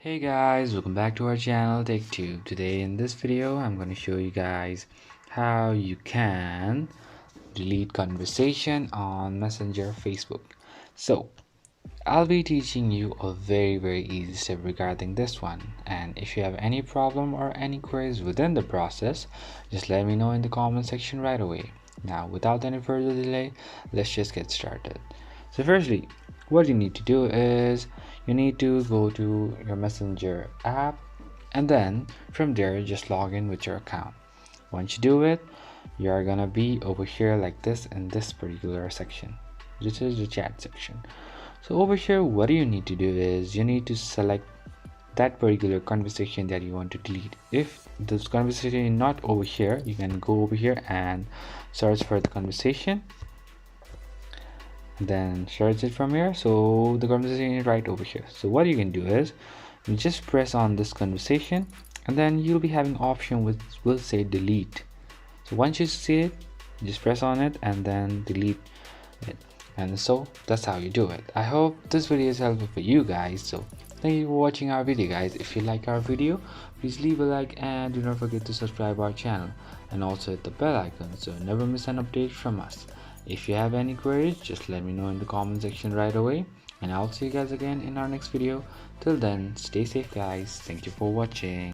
Hey guys, welcome back to our channel Take Two. Today in this video I'm going to show you guys how you can delete conversation on Messenger Facebook. So I'll be teaching you a very easy step regarding this one, and if you have any problem or any queries within the process, just let me know in the comment section right away. Now without any further delay, let's just get started. So firstly, what you need to do is you need to go to your Messenger app, and then from there just log in with your account. Once you do it, you're gonna be over here like this in this particular section. This is the chat section. So over here, what you need to do is you need to select that particular conversation that you want to delete. If this conversation is not over here, you can go over here and search for the conversation, then search it from here. So the conversation is right over here. So what you can do is you just press on this conversation, and then you'll be having option which will say delete. So once you see it, just press on it and then delete it. And so that's how you do it. I hope this video is helpful for you guys. So thank you for watching our video, guys. If you like our video, please leave a like and do not forget to subscribe our channel, and also hit the bell icon so never miss an update from us. If you have any queries, just let me know in the comment section right away, and I'll see you guys again in our next video. Till then, stay safe guys. Thank you for watching.